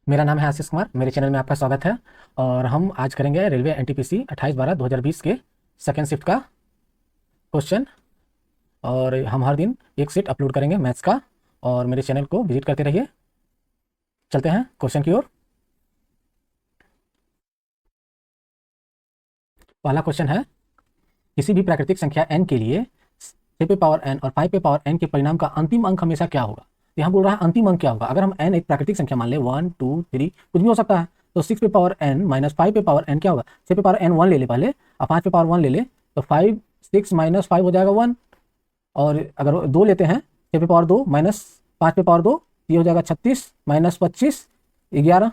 मेरा नाम है आशीष कुमार। मेरे चैनल में आपका स्वागत है। और हम आज करेंगे रेलवे एनटीपीसी 28/12/2020 के सेकेंड शिफ्ट का क्वेश्चन। और हम हर दिन एक सेट अपलोड करेंगे मैथ्स का। और मेरे चैनल को विजिट करते रहिए। चलते हैं क्वेश्चन की ओर। पहला क्वेश्चन है, किसी भी प्राकृतिक संख्या n के लिए 6 पे पावर n और 5 पे पावर n के परिणाम का अंतिम अंक हमेशा क्या होगा। यहाँ बोल रहा है अंतिम अंक क्या होगा। अगर हम n एक प्राकृतिक संख्या मान ले 1 2 3 कुछ भी हो सकता है, तो 6 पे पावर n माइनस 5 पे पावर n क्या होगा। 6 पे पावर n 1 ले ले पहले, और 5 पे पावर 1 ले ले, तो 5 6 माइनस 5 हो जाएगा 1। और अगर 2 लेते हैं, 6 पे पावर 2 माइनस 5 पे पावर 2, ये हो जाएगा 36 माइनस 25 11।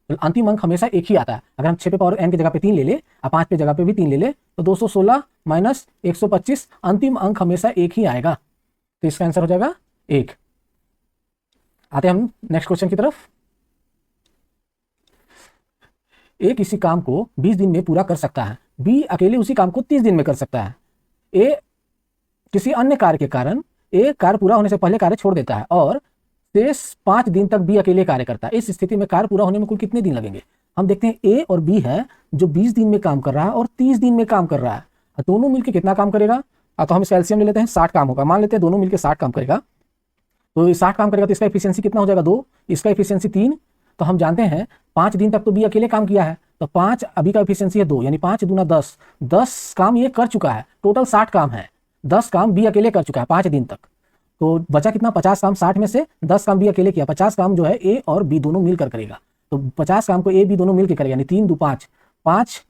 तो अंतिम अंक हमेशा एक ही आता है। अगर हम 6 पे पावर n की जगह पे 3 ले ले और 5 पे जगह पे भी 3 ले ले, तो 216 माइनस 125, अंतिम अंक हमेशा एक ही आएगा। तो इसका आंसर हो जाएगा 1। आते हैं हम नेक्स्ट क्वेश्चन की तरफ। ए किसी काम को 20 दिन में पूरा कर सकता है, बी अकेले उसी काम को 30 दिन में कर सकता है। ए किसी अन्य कार्य के कारण ए कार्य पूरा होने से पहले कार्य छोड़ देता है और शेष 5 दिन तक बी अकेले कार्य करता है। इस स्थिति में कार्य पूरा होने में कुल कितने दिन लगेंगे। हम देखते हैं ए और बी है जो 20 दिन में काम कर रहा है और 30 दिन में काम कर रहा है। दोनों मिलकर कितना काम करेगा। तो हम इसका एलसीएम ले लेते हैं, 60 काम होगा। मान लेते हैं दोनों मिलकर 60 काम करेगा। तो 60 काम करेगा तो इसका एफिशिएंसी कितना हो जाएगा 2, इसका एफिशिएंसी 3। तो हम जानते हैं 5 दिन तक तो बी अकेले काम किया है, तो 5 अभी का एफिशिएंसी है 2, यानी 5 दूना 10, 10 काम ये कर चुका है। टोटल 60 काम है, 10 काम बी अकेले कर चुका है 5 दिन तक। तो बचा कितना, 50 काम। 60 में से 10 काम बी अकेले किया, 50 काम जो है ए और बी दोनों मिलकर करेगा। तो 50 काम को ए बी दोनों मिलकर करेगा, यानी 3 2 5, 5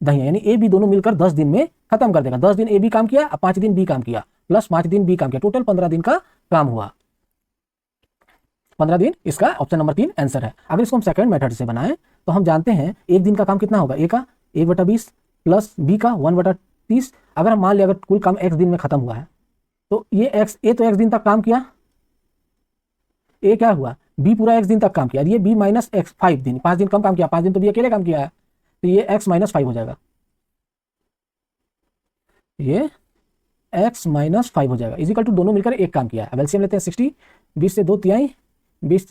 दही, यानी ए बी दोनों मिलकर 10 दिन में खत्म कर देगा। 10 दिन ए बी काम किया, 5 दिन बी काम किया, प्लस 5 दिन बी काम किया, टोटल 15 दिन का काम हुआ। 15 दिन इसका ऑप्शन नंबर 3 आंसर है। अगर इसको हम सेकंड मेथड से बनाएं तो हम जानते हैं एक दिन का काम कितना होगा, ए का 1/20 प्लस बी का 1/30। अगर हम मान लिया अगर कुल काम x दिन में खत्म हुआ है, तो ये x, ए तो x दिन तक काम किया, ए क्या हुआ, बी पूरा x दिन तक काम किया, ये बी माइनस एक्स 5 दिन, 5 दिन कम काम किया, 5 दिन तो बी अकेले काम किया है, तो ये x माइनस 5 हो जाएगा। ये x माइनस 5 हो जाएगा, इजिकल टू दोनों मिलकर एक काम किया है। अब एलसीएम लेते हैं 60, 20 से 2 तिहाई, 20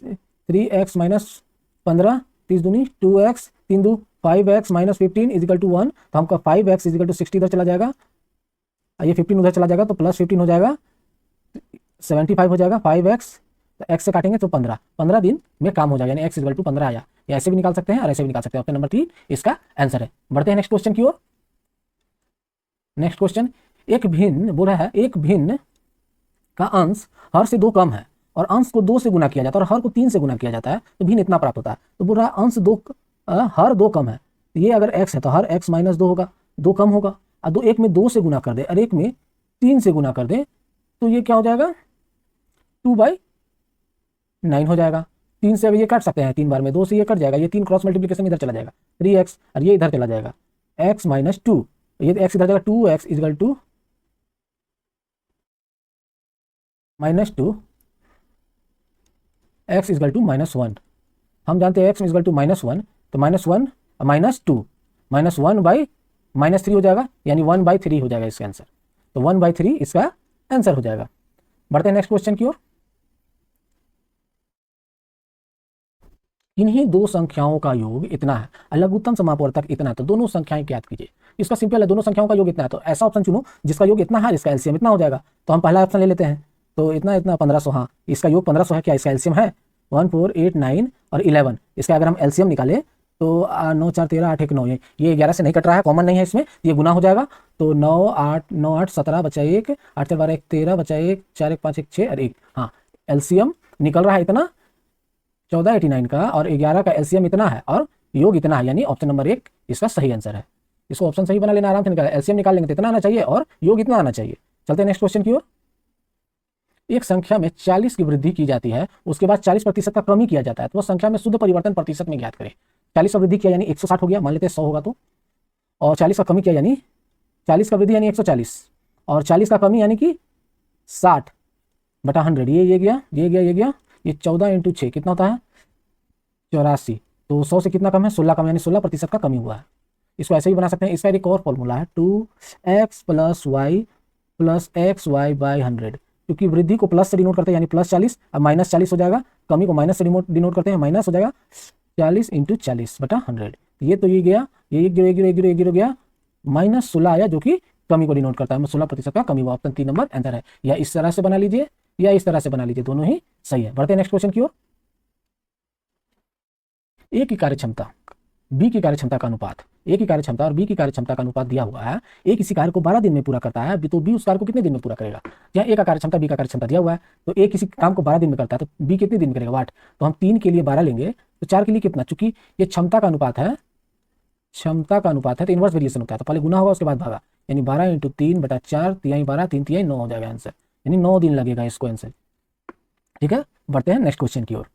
3x माइनस 15, 30 दूनी 2x, 3 दू 5x माइनस 15 इजिकल टू 1। तो हमका 5x इजिकल टू 60 इधर चला जाएगा, ये 15 उधर चला जाएगा, तो प्लस 15 हो जाएगा, 75 हो जाएगा। 5x तो x से काटेंगे तो 15 दिन में काम हो जाएगा, यानी x इजिकल टू 15 आया। या ऐसे भी निकाल सकते हैं और ऐसे भी निकाल सकते हैं। ऑप्शन नंबर 3 इसका आंसर है। बढ़ते हैं नेक्स्ट क्वेश्चन की ओर। नेक्स्ट क्वेश्चन, एक भिन्न बोला है, एक भिन्न का अंश हर से 2 कम है और अंश को 2 से गुना किया जाता है और हर को 3 से गुना किया जाता है, तो भिन्न इतना प्राप्त होता है। तो बोल रहा है अंश 2 हर 2 कम है, ये अगर x है तो हर x माइनस 2 होगा, 2 कम होगा। और दो एक में 2 से गुना कर दे और एक में 3 से गुना कर दे, तो ये क्या हो जाएगा 2/9 हो जाएगा। 3 से अभी ये काट सकते हैं, 3 बार में 2 से ये कट जाएगा, ये 3 क्रॉस मल्टीप्लीकेशन इधर चला जाएगा 3x, और ये इधर चला जाएगा x माइनस 2, ये x इधर जाएगा 2x equal to minus 2, x equal to -1। हम जानते हैं x इजिकल टू -1, तो -1 -2 -1/-3 हो जाएगा, यानी 1/3 हो जाएगा इसका आंसर। तो 1/3 इसका आंसर हो जाएगा। बढ़ते हैं नेक्स्ट क्वेश्चन की ओर। इन्हीं दो संख्याओं का योग इतना है, लघुत्तम समापवर्तक इतना है, तो दोनों संख्याएं ज्ञात कीजिए। इसका सिंपल है, दोनों संख्याओं का योग इतना है, तो ऐसा ऑप्शन चुनो जिसका योग इतना है, इसका एलसीएम इतना हो जाएगा। तो हम पहला ऑप्शन ले लेते हैं, तो इतना इतना 1500, हाँ इसका योग 1500 है, क्या इसका एलसीएम है 1 4 8 9 और 11। इसका अगर हम एलसीएम निकाले तो 9 4 13 8 1 9, ये 11 से नहीं कट रहा है, कॉमन नहीं है इसमें, ये गुना हो जाएगा। तो 9 8 17 बचा 1, 8 4 12 1 13 बचा 1 4 1 5 1 6 और 1, हाँ एलसीएम निकल रहा है इतना 1489 का, और 11 का एलसीएम इतना है और योग इतना है, यानी ऑप्शन नंबर 1 इसका सही आंसर है। इसको ऑप्शन सही बना लेना, आराम से निकाल, एलसीएम निकाल लेंगे तो इतना आना चाहिए और योग इतना आना चाहिए। चलते हैं नेक्स्ट क्वेश्चन की ओर। एक संख्या में 40 की वृद्धि की जाती है, उसके बाद 40% का कमी किया जाता है, तो वह संख्या में शुद्ध परिवर्तन प्रतिशत में ज्ञात करें। 40 का वृद्धि किया यानी 160 हो गया, मान लेते हैं 100 होगा तो, और 40 का कमी किया यानी 40 का वृद्धि यानी 140, और 40 का कमी यानी कि 60/100, ये गया ये गया ये गया, ये 14 × 6 कितना होता है 84। तो 100 से कितना कम है 16 कम, यानी 16% का कमी हुआ है। इसको ऐसे ही बना सकते हैं। इसका एक और फॉर्मूला है 2x + y + xy/100, क्योंकि वृद्धि को प्लस से डिनोट करते हैं यानी +40, अब -40 हो जाएगा, कमी को माइनस से डिनोट करते हैं, माइनस हो जाएगा 40 इंटू 40/100। तो ये गया, ये 1 0 गया, -16 आया, जो कि कमी को डिनोट करता है। 16% का कमी हुआ। ऑप्शन 3 नंबर आंसर है। या इस तरह से बना लीजिए या इस तरह से बना लीजिए, दोनों ही सही है। बढ़ते हैं नेक्स्ट क्वेश्चन की ओर। ए की कार्यक्षमता बी की कार्यक्षमता का अनुपात, ए की कार्यक्षमता और बी की कार्यक्षमता का अनुपात दिया हुआ है। ए किसी कार्य को 12 दिन में पूरा करता है, तो बी उस कार्य को कितने दिन में पूरा करेगा। यहाँ ए का कार्यक्षमता बी का कार्यक्षमता दिया हुआ है, तो ए किसी काम को 12 दिन में करता है, तो बी कितने दिन में करेगा, 8। तो हम 3 के लिए 12 लेंगे, तो 4 के लिए कितना, चूंकि ये क्षमता का अनुपात है, क्षमता का अनुपात है, तो इनवर्स वेरिएशन होता है, तो पहले गुना होगा उसके बाद भागा, यानी 12 × 3/4, 12, 3 9 हो जाएगा आंसर, यानी 9 दिन लगेगा इसको आंसर। ठीक है, बढ़ते हैं नेक्स्ट क्वेश्चन की ओर।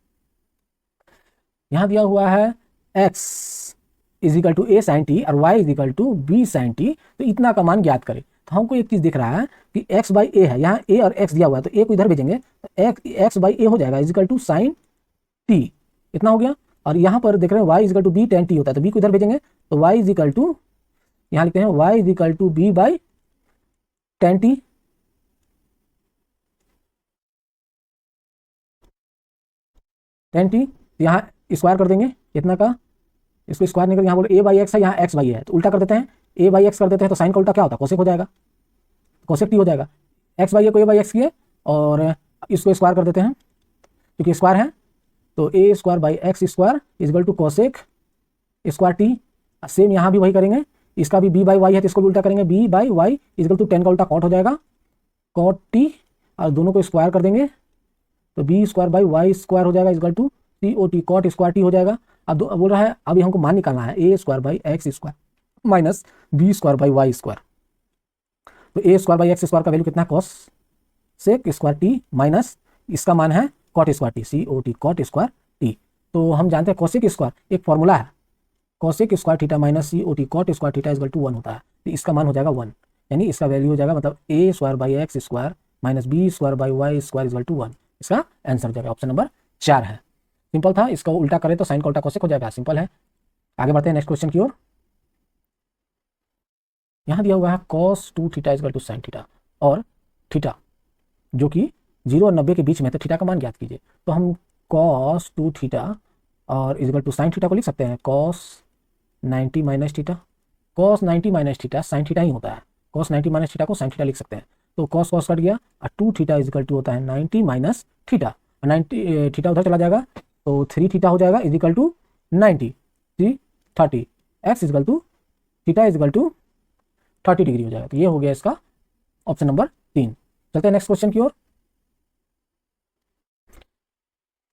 यहां दिया हुआ है x = a sin t और y = b sin t, तो इतना का मान ज्ञात करें। तो हमको एक चीज दिख रहा है कि x/a है, यहाँ a और x दिया हुआ है, तो a को इधर भेजेंगे तो x/a हो जाएगा = sin t, इतना हो गया। और यहाँ पर देख रहे हैं y = b tan t होता है, तो b को इधर भेजेंगे तो y = यहाँ लिखते हैं y = b/tan t, tan t, यहाँ स्क्वायर कर देंगे इतना का, इसको स्क्वायर निकल, यहाँ बोले a/x है, यहाँ x/a है, तो उल्टा कर देते हैं, a/x कर देते हैं, तो साइन का उल्टा क्या होता है, कोसेक हो जाएगा, कोसेक t हो जाएगा। x/a को a/x किए और इसको स्क्वायर कर देते हैं, क्योंकि स्क्वायर है, तो a²/x² = cosec square t। Same यहाँ भी वही करेंगे, इसका भी b/y है, तो इसको भी उल्टा करेंगे, b/y = tan का उल्टा कॉट हो जाएगा, कॉट t, और दोनों को स्क्वायर कर देंगे, तो b² हो जाएगा = COT, कॉट स्क्वायर t हो जाएगा। अब बोल रहा है अभी हमको मान निकालना है a² माइनस b² तो a² का वैल्यू कितना, कोसेक स्क्वायर t माइनस इसका मान है cot square t, COT, cot square t। तो हम जानते हैं कोसेक स्क्वायर एक फॉर्मूला है, cosec square theta minus COT, cot square theta = 1 होता है, तो इसका मान हो जाएगा 1, यानी इसका वैल्यू हो जाएगा मतलब a² माइनस b² = 1, इसका आंसर हो जाएगा। ऑप्शन नंबर 4 है। सिंपल था, इसका उल्टा करें तो साइन का उल्टा कोसेक हो जाएगा, सिंपल है। आगे बढ़ते हैं नेक्स्ट क्वेश्चन की ओर। यहां दिया हुआ है cos 2 थीटा = sin थीटा, और थीटा जो कि 0 और 90 के बीच में है, तो थीटा का मान ज्ञात कीजिए। तो हम cos 2 थीटा और = sin थीटा को लिख सकते हैं cos 90 minus theta, cos 90 minus theta sin theta ही होता है, cos 90 माइनस थीटा को sin थीटा लिख सकते हैं। तो cos cos कट गया, और 2 थीटा = होता है 90 माइनस थीटा, 90 थीटा उधर चला जाएगा, तो 3 थीटा हो जाएगा = 90, 3 30, x = थीटा = 30 डिग्री हो जाएगा। तो ये हो गया इसका ऑप्शन नंबर 3। चलते हैं नेक्स्ट क्वेश्चन की ओर।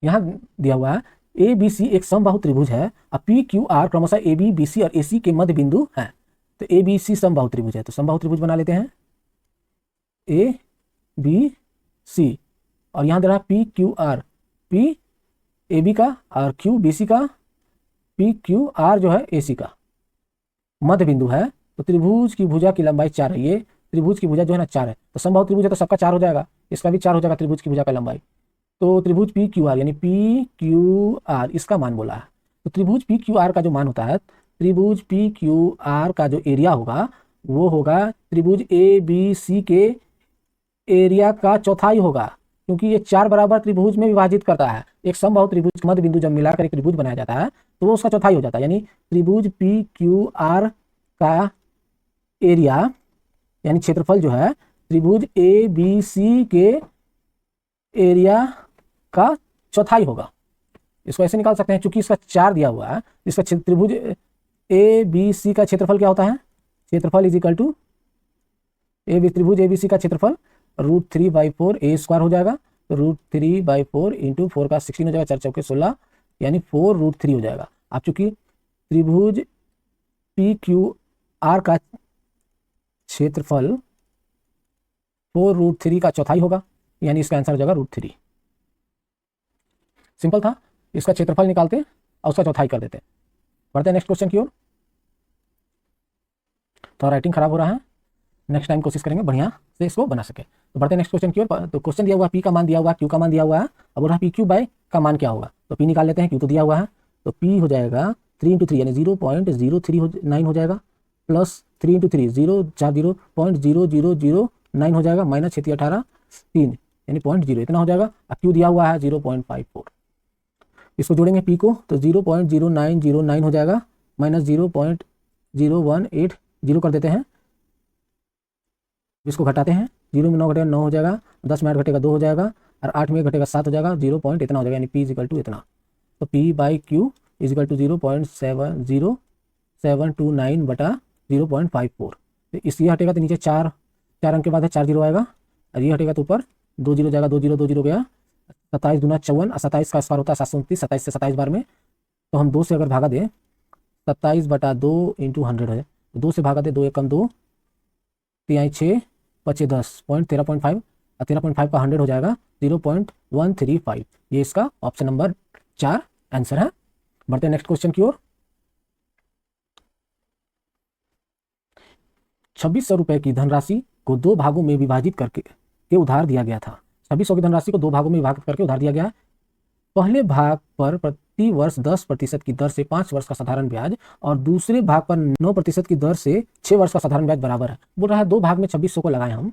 यहां दिया हुआ है ABC एक समबाहु त्रिभुज है, अब PQR क्रमशः AB, BC और AC के मध्य बिंदु है। तो ABC समबाहु त्रिभुज है, तो समबाहु त्रिभुज बना लेते हैं ABC, और यहां दे रहा है PQR, P AB का और Q BC का, PQR जो है AC का मध्य बिंदु है। तो त्रिभुज की भुजा की लंबाई 4 है, ये त्रिभुज की भुजा जो है ना 4 है, तो समबाहु त्रिभुज है तो सबका 4 हो जाएगा, इसका भी 4 हो जाएगा त्रिभुज की भुजा का लंबाई। तो त्रिभुज PQR यानी PQR इसका मान बोला है, तो त्रिभुज PQR का जो मान होता है, त्रिभुज PQR का जो एरिया होगा वो होगा त्रिभुज ABC के एरिया का चौथाई होगा, क्योंकि ये 4 बराबर त्रिभुज में विभाजित करता है। एक समबाहु त्रिभुज मध्य बिंदु जब मिलाकर एक त्रिभुज बनाया जाता है तो वो उसका चौथाई हो जाता है, यानी त्रिभुज PQR का एरिया यानी क्षेत्रफल जो है त्रिभुज ABC के एरिया का चौथाई होगा। इसको ऐसे निकाल सकते हैं, चूंकि इसका 4 दिया हुआ है, इसका त्रिभुज ABC का क्षेत्रफल क्या होता है, क्षेत्रफल = त्रिभुज ABC का क्षेत्रफल √3/4 a² हो जाएगा, तो √3/4 × 4 का 16 हो जाएगा, 4 चौके 16, यानी 4√3 हो जाएगा। अब चूंकि त्रिभुज PQR का क्षेत्रफल 4√3 का चौथाई होगा, यानी इसका आंसर हो जाएगा √3। सिंपल था, इसका क्षेत्रफल निकालते और उसका चौथाई कर देते। बढ़ते हैं नेक्स्ट क्वेश्चन की ओर। तो राइटिंग खराब हो रहा है, नेक्स्ट टाइम कोशिश करेंगे बढ़िया से इसको बना सके। तो बढ़ते हैं नेक्स्ट क्वेश्चन की ओर। तो क्वेश्चन दिया हुआ है P का मान दिया हुआ है, Q का मान दिया हुआ है, अब बोल रहा है PQ का मान क्या होगा, तो P निकाल लेते हैं, Q तो दिया हुआ है, तो P हो जाएगा 3 × 3 यानी 0.039 हो जाएगा, प्लस 3 × 3 0.0009 हो जाएगा, माइनस 6 18 3 यानी 0.0 इतना हो जाएगा। Q दिया हुआ है 0.54, इसको जोड़ेंगे पी को तो 0.0909 हो जाएगा माइनस 0.0180 कर देते हैं, इसको घटाते हैं, 0 में 9 घटेगा 9 हो जाएगा, 10 में 8 घटेगा 2 हो जाएगा, और 8 में घटेगा 7 हो जाएगा, 0 पॉइंट इतना हो जाएगा, यानी पी इज इक्वल टू इतना। तो P by Q is equal to 0.70729 बटा 0.54। तो इस ये हटेगा तो नीचे 4 अंक के बाद है 4 जीरो आएगा, और ये हटेगा तो ऊपर 2 जीरो जाएगा, 2 जीरो गया, 27 दूना 54, 27 का स्क्वायर होता है 729, 27 से 27 बार में, तो हम 2 से अगर भागा दें 27 बटा 2 इंटू 100 है, 2 से भागा दे, 2 एकम 2, 3 6 5 10 पॉइंट 13.5, और 13.5 का 100 हो जाएगा 0.135। ये इसका ऑप्शन नंबर 4 आंसर है। बढ़ते हैं नेक्स्ट क्वेश्चन की ओर। 2600 रुपए की धनराशि को 2 भागों में विभाजित करके उधार दिया गया था। 2600 की धनराशि को 2 भागों में विभाजित करके उधार दिया गया है। पहले भाग पर प्रति वर्ष 10% की दर से 5 वर्ष का साधारण ब्याज और दूसरे भाग पर 9% की दर से 6 वर्ष का साधारण ब्याज बराबर है। बोल रहा है 2 भाग में 2600 को लगाएं हम,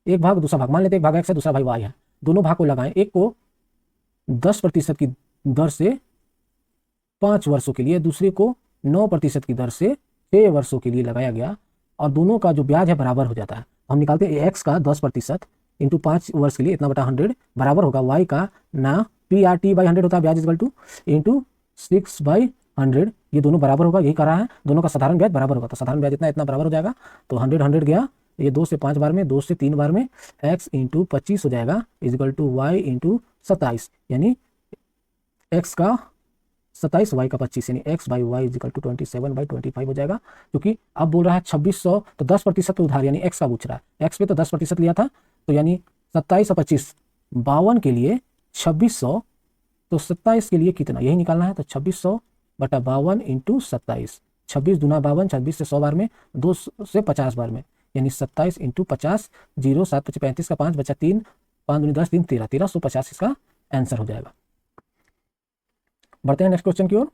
एक भाग दूसरा भाग, मान लेते हैं एक भाग x है दूसरा भाग y है, दोनों भाग को लगाएं, एक को 10% की दर से 5 वर्षों के लिए, दूसरे को 9% की दर से 6 वर्षों के लिए लगाया गया, और दोनों का जो ब्याज है बराबर हो जाता है। हम निकालते हैं x का 10% इंटू 5 वर्ष के लिए इतना बटा 100 बराबर होगा y का ना PRT/100 होता है ब्याज इक्वल टू इंटू 6/100, ये दोनों बराबर होगा, यही करा है, दोनों का साधारण ब्याज बराबर होगा, तो साधारण ब्याज इतना बराबर हो जाएगा, तो 100 गया, ये 2 से 5 बार में, 2 से 3 बार में, x इंटू 25 हो जाएगा इक्वल टू y इंटू 27, यानी x का 27 y का 25, यानी x by Y equal to 27/25 हो जाएगा। क्योंकि अब बोल रहा है 2600 तो 10% उधार, यानी x का पूछ रहा है, x पे तो 10% लिया था, तो यानी 27 और 25 52 के लिए 2600, तो 27 के लिए कितना यही निकालना है, तो 2600 बटा 52 इंटू 27, 26 दूना 52, 26 से 100 बार में, 2 से 50 बार में, यानी 27 इंटू 50, 0 7 5 35 का 5 बचा 3, 5 दूनी 10 3 13, 1350 इसका आंसर हो जाएगा। बढ़ते हैं नेक्स्ट क्वेश्चन की ओर।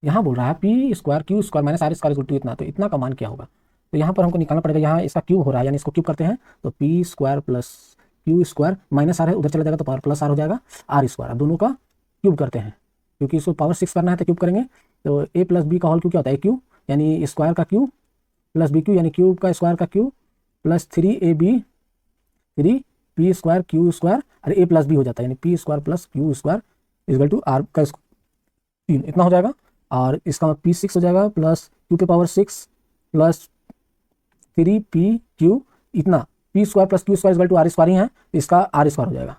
यहां बोल रहा है P square Q square minus R square equal to इतना, तो इतना का मान क्या होगा, तो यहाँ पर हमको निकालना पड़ेगा, यहाँ इसका क्यूब हो रहा है, यानी इसको क्यूब करते हैं, तो P square plus Q square minus R है, उधर चला जाएगा तो पावर प्लस आर हो जाएगा, आर स्क्वायर, दोनों का क्यूब करते हैं, क्योंकि इसको पावर 6 करना है तो क्यूब करेंगे, तो ए प्लस बी का होल क्यूब क्या होता है, क्यू, यानी स्क्वायर का क्यूब प्लस बी क्यू, यानी क्यूब का स्क्वायर का cube plus 3ab 3 P square Q square, और ए प्लस बी हो जाता है, यानी P square plus Q square equal to R का 3 इतना हो जाएगा, और इसका P6 हो जाएगा प्लस क्यू पे पावर 6 प्लस 3PQ इतना, P square plus Q square equal to R square ही है, तो इसका आर स्क्वायर हो जाएगा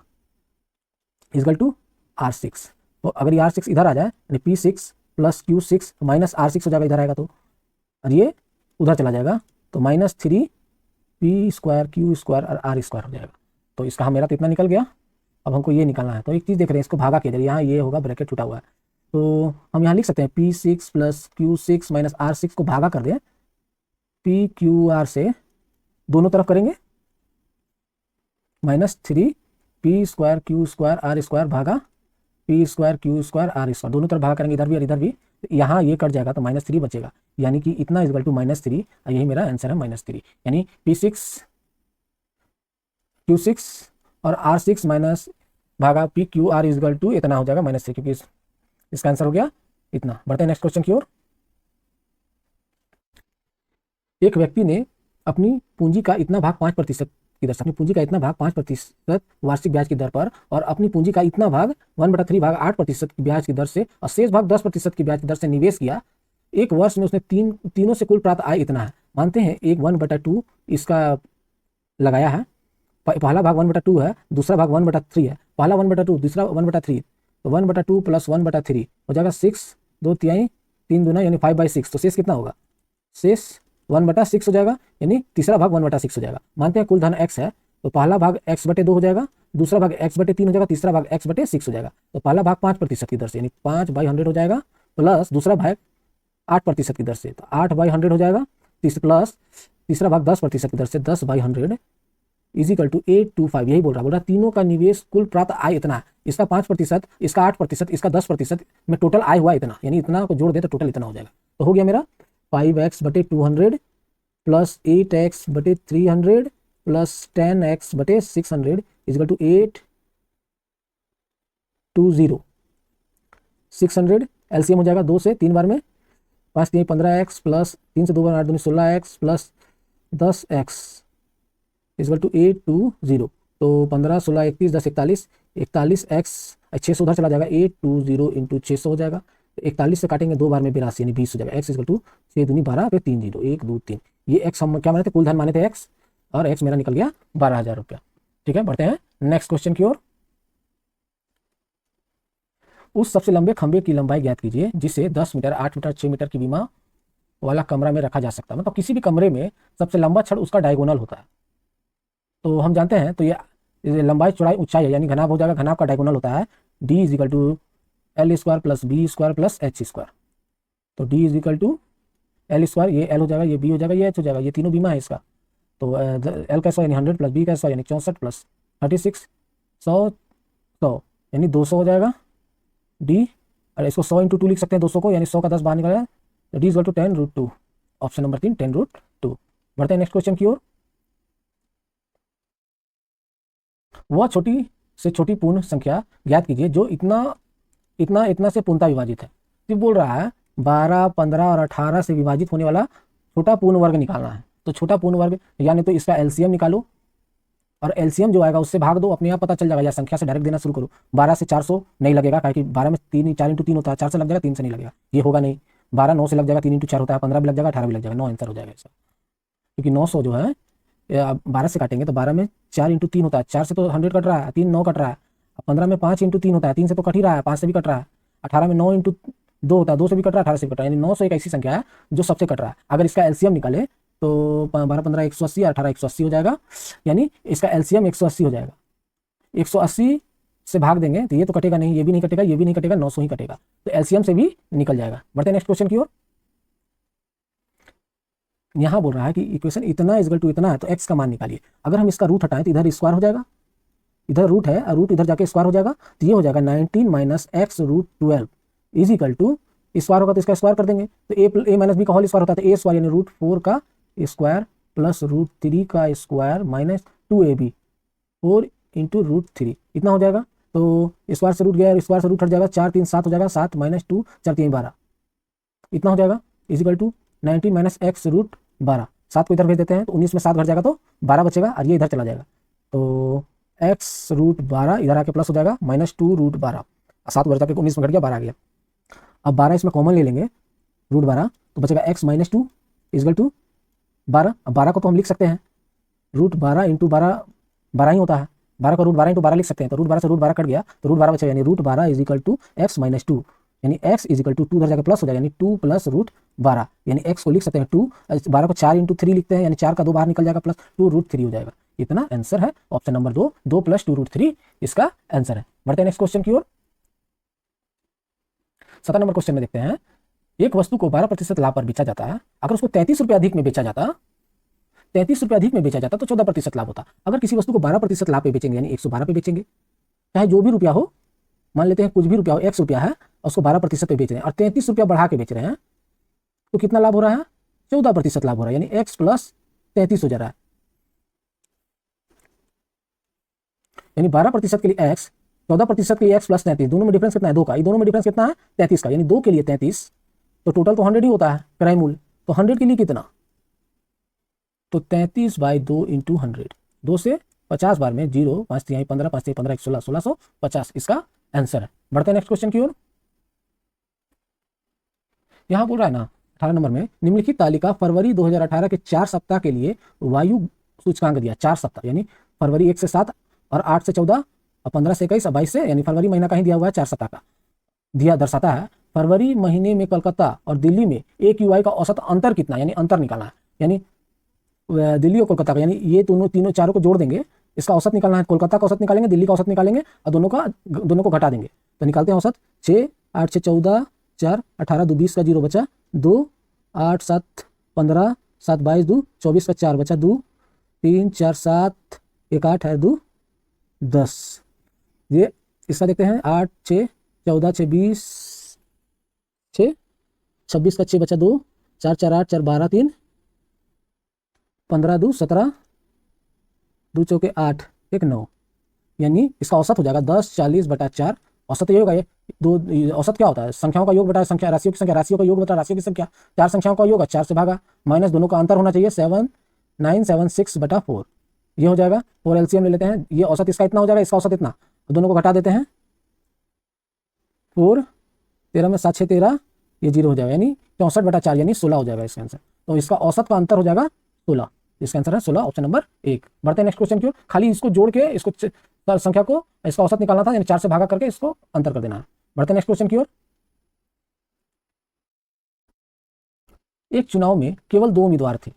इक्वल टू R6। तो अगर ये R6 इधर आ जाए, यानी P6 plus Q6 minus R6 हो जाएगा, इधर आएगा तो, और ये उधर चला जाएगा तो minus 3 P square Q square और आर स्क्वायर हो जाएगा। तो इसका मेरा तो इतना निकल गया, अब हमको ये निकालना है, तो एक चीज़ देख रहे हैं, इसको भागा के जरिए, यहाँ ये होगा ब्रैकेट छूटा हुआ है, तो हम यहाँ लिख सकते हैं P6 plus Q6 minus R6 को भागा कर दें PQR से, दोनों तरफ करेंगे minus 3 P square Q square R square भागा P square Q square R square, दोनों तरफ भागा करेंगे, इधर भी और इधर भी, यहाँ ये कट जाएगा तो -3 बचेगा, यानी कि इतना इक्वल टू -3, यही मेरा आंसर है -3, यानी P6 Q6 और R6 माइनस भागा PQR इक्वल टू इतना हो जाएगा -3, क्योंकि इसका आंसर हो गया इतना। बढ़ते हैं नेक्स्ट क्वेश्चन की ओर। एक व्यक्ति ने अपनी पूंजी का इतना भाग 5% की दर से, अपनी पूंजी का इतना भाग 5% वार्षिक ब्याज की दर पर और अपनी पूंजी का इतना भाग 1/3 भाग 8% की ब्याज की दर से और शेष भाग 10% की ब्याज की दर से निवेश किया। एक वर्ष में उसने तीनों से कुल प्राप्त आय इतना है। मानते हैं एक 1/2 इसका लगाया है, पहला भाग 1/2 है, दूसरा भाग 1/3 है, पहला 1/2 दूसरा 1/3, तो 1/2 प्लस 1/3 हो जाएगा 6, 2 तिहाई 3 दूना यानी 5/6, तो शेष कितना होगा, शेष 1/6 हो जाएगा, यानी तीसरा भाग 1/6 हो जाएगा। मानते हैं कुल धन x है, तो पहला भाग x/2 हो जाएगा, दूसरा भाग x/3 हो जाएगा, तीसरा भाग x/6 हो जाएगा। तो पहला भाग 5% की दर से यानी 5/100 हो जाएगा, प्लस दूसरा भाग 8% की दर से तो 8/100 हो जाएगा, प्लस तीसरा भाग 10% की दर से 10/100 इज इक्वल टू 825। यही बोल रहा तीनों का निवेश कुल प्राप्त आय इतना है, इसका 5%, इसका 8%, इसका 10% में टोटल आय हुआ इतना, यानी इतना को जोड़ दे तो टोटल इतना हो जाएगा। तो हो गया मेरा 5x/200 plus 8x/300 plus 10x बटे 600 इजकल टू 820। 600 एलसीएम हो जाएगा 2 से 3 बार में, 5 3 15x प्लस 3 से 2 बार 8 दूनी 16x plus 10x is equal to 820। तो 15 16 31 10 41, 41x 600 उधर चला जाएगा, 820 इंटू 600 हो जाएगा। 41 से काटेंगे 2 बार में 82 यानी 20 हो जाएगा। x इजकल टू 6 दूनी 12 पे 3 0 1 2 3। ये x हम क्या माने थे, कुल धन माने थे x, और x मेरा निकल गया 12,000 रुपया। ठीक है, बढ़ते हैं नेक्स्ट क्वेश्चन की ओर। उस सबसे लंबे खंभे की लंबाई ज्ञात कीजिए जिसे 10 मीटर 8 मीटर 6 मीटर की बीमा वाला कमरा में रखा जा सकता है। मतलब किसी भी कमरे में सबसे लंबा छड़ उसका डायगोनल होता है। तो हम जानते हैं, तो ये लंबाई चौड़ाई ऊंचाई है, यानी घनाभ हो जाएगा, घनाभ का डायगोनल होता है d is equal to L square plus B square plus H square. तो d is equal to L square, ये एल हो जाएगा, ये बी हो जाएगा, ये एच हो जाएगा, ये तीनों बीमा है इसका। तो एल का स्क्वायर यानी 100 प्लस बी का स्क्वायर यानी 64 प्लस 36 100 यानी 200 हो जाएगा डी। और इसको 100 इंटू 2 लिख सकते हैं 200 को, यानी 100 का 10 बाहर निकला है। तो D is equal to 10√2। Option number 3 10√2। बढ़ते हैं नेक्स्ट क्वेश्चन की ओर। वह छोटी से छोटी पूर्ण संख्या ज्ञात कीजिए जो इतना इतना इतना से पूर्णता विभाजित है। तो बोल रहा है 12 15 और 18 से विभाजित होने वाला छोटा पूर्ण वर्ग निकालना है। तो छोटा पूर्ण वर्ग यानी तो इसका एलसीएम निकालो, और एलसीएम जो आएगा उससे भाग दो, अपने आप पता चल जाएगा, या संख्या से डायरेक्ट देना शुरू करो। 12 से 400 नहीं लगेगा, क्योंकि 12 में 3 4 इंटू 3 होता है, 4 से लग जाएगा, 3 से नहीं लगेगा, ये होगा नहीं। 12 9 से लग जाएगा, 3 इंटू 4 होता है, 15 भी लग जाएगा, 18 भी लग जाएगा, 9 आंसर हो जाएगा इसका। क्योंकि 900 जो है 12 से काटेंगे तो 12 में 4 इंटू 3 होता है, 4 से तो 100 कट रहा है, 3 9 कट रहा है। 15 में 5 इंटू 3 होता है, 3 से तो कट ही रहा है, 5 से भी कट रहा है। 18 में 9 इंटू 2 होता है, 2 से भी कट रहा है, 18 से भी कट रहा है, यानी 900 एक ऐसी संख्या है जो सबसे कट रहा है। अगर इसका एलसीएम निकाले तो 12 15 180, 18 180 हो जाएगा, यानी इसका एलसीएम 180 हो जाएगा। 180 से भाग देंगे तो ये तो कटेगा नहीं, ये भी नहीं कटेगा, ये भी नहीं कटेगा, 900 ही कटेगा, तो एलसीएम से भी निकल जाएगा। बढ़ते हैं नेक्स्ट क्वेश्चन की ओर। यहां बोल रहा है कि इक्वेशन इतना इजगल टू इतना है, तो एक्स का मान निकालिए। अगर हम इसका रूट हटाएं तो इधर स्क्वायर हो जाएगा, इधर रूट है और रूट इधर जाके स्क्वायर हो जाएगा, तो ये हो जाएगा 19 minus X root 12 is equal to, square होगा तो इसका स्क्वायर कर देंगे, तो ए माइनस बी का होल स्क्वायर होता है, तो ए स्क्वायर यानी रूट 4 का स्क्वायर प्लस रूट 3 का square minus 2ab 4 into root 3 इतना हो जाएगा। तो स्क्वायर से रूट गया, स्क्वायर से रूट हट जाएगा, 4 3 7 हो जाएगा, 7 माइनस 2 4 3 12 इतना हो जाएगा is equal to 19 minus X root 12। 7 को इधर भेज देते हैं तो 19 में 7 घट जाएगा तो 12 बचेगा, और ये इधर चला जाएगा, तो एक्स रूट 12 इधर आके प्लस हो जाएगा माइनस 2 रूट 12, 7 घट जाके 19 में घट गया, 12 आ गया। अब 12 इसमें कॉमन ले लेंगे, रूट 12, तो बचेगा एक्स माइनस 2 इजगल टू 12। अब 12 को तो हम लिख सकते हैं रूट 12 इंटू 12 12 ही होता है, 12 का रूट 12 इंटू 12 लिख सकते हैं, तो रूट 12 से रूट 12 कट गया तो रूट 12 बचेगा, यानी root 12 is equal to X minus 2, यानी x इज इक्वल टू 2 उधर जाकर प्लस हो जाएगा, यानी 2 प्लस रूट 12, यानी x को लिख सकते हैं 2, 12 को 4 इंटू 3 लिखते हैं, यानी 4 का 2 बाहर निकल जाएगा, प्लस 2 रूट 3 हो जाएगा। इतना आंसर है ऑप्शन नंबर 2, 2 प्लस 2 रूट 3 इसका आंसर है। बढ़ते हैं नेक्स्ट क्वेश्चन की ओर। 17 नंबर क्वेश्चन में देखते हैं, एक वस्तु को 12% लाभ पर बेचा जाता है, अगर उसको 33 रुपये अधिक में बेचा जाता, 33 रुपये अधिक में बेचा जाता तो 14% लाभ होता। अगर किसी वस्तु को 12% लाभ पे बेचेंगे, यानी 112 पे बेचेंगे, चाहे जो भी रुपया हो, मान लेते हैं कुछ भी रुपया हो, 100 रुपया है, उसको 12% पे बेच रहे हैं और 33 रुपया बढ़ा के बेच रहे हैं, तो कितना लाभ हो रहा है, 14% लाभ हो रहा है, यानी x प्लस 33 हो जा रहा है, यानी 12% के लिए x, 14% के लिए x प्लस 33, दोनों में डिफरेंस कितना है, 2 का, ये दोनों में डिफरेंस कितना है 33 का, यानी 2 के लिए 33, तो टोटल तो 100 ही होता है क्रय मूल्य, तो 100 के लिए कितना, तो 33/2 इंटू 100, 2 से 50 बार में 0 5 3 15 5 3 15 16 1650 इसका आंसर है। बढ़ते हैं नेक्स्ट क्वेश्चन की ओर। यहां बोल रहा है ना 18 नंबर में, निम्नलिखित तालिका फरवरी 2018 के 4 सप्ताह के लिए वायु सूचकांक दिया, 4 सप्ताह यानी फरवरी 1 से 7 और 8 से 14 और 15 से 21 और 22 से, यानी फरवरी महीना का ही दिया हुआ है, 4 सप्ताह का दिया दर्शाता है। फरवरी महीने में कोलकाता और दिल्ली में AQI का औसत अंतर कितना, यानी अंतर निकालना है, यानी दिल्ली और कोलकाता का, यानी ये तीनों चारों को जोड़ देंगे, इसका औसत निकालना है, कोलकाता का औसत निकालेंगे, दिल्ली का औसत निकालेंगे और दोनों को घटा देंगे, तो निकालते हैं औसत 6 8 6 14 4 18 2 20 का 0 बचा, 2 8 7 15 7 22 2 24 का 4 बचा, 2 3 4 7 1 8 है 2 10, ये इसका देखते हैं 8 6 14 6 20 6 26 का 6 बचा, 2 4 4 8 4 12 3 15 2 17 2 चौके 8, 1 9, यानी इसका औसत हो जाएगा 10 40 बटा 4। औसत ये होगा, ये दो, औसत क्या होता है, संख्याओं का योग बटा संख्या, राशियों की संख्या, राशियों का योग बटा राशियों की संख्या, चार संख्याओं का योग 4 से भागा, माइनस दोनों का अंतर होना चाहिए 7976/4, ये हो जाएगा। और एलसीएम ले लेते हैं, ये औसत इसका इतना हो जाएगा, इसका औसत इतना, दोनों को घटा देते हैं, 4 13 में 7 6 13, ये 0 हो जाएगा, यानी 64/4 यानी 16 हो जाएगा इसका आंसर। तो इसका औसत का अंतर हो जाएगा 16, इसका आंसर है 16, ऑप्शन नंबर 1। बढ़ते हैं नेक्स्ट क्वेश्चन की ओर। खाली इसको जोड़ के इसको संख्या को इसका औसत निकालना था, यानी 4 से भागा करके इसको अंतर कर देना है। बढ़ते हैं नेक्स्ट क्वेश्चन की ओर। एक चुनाव में केवल 2 उम्मीदवार थे,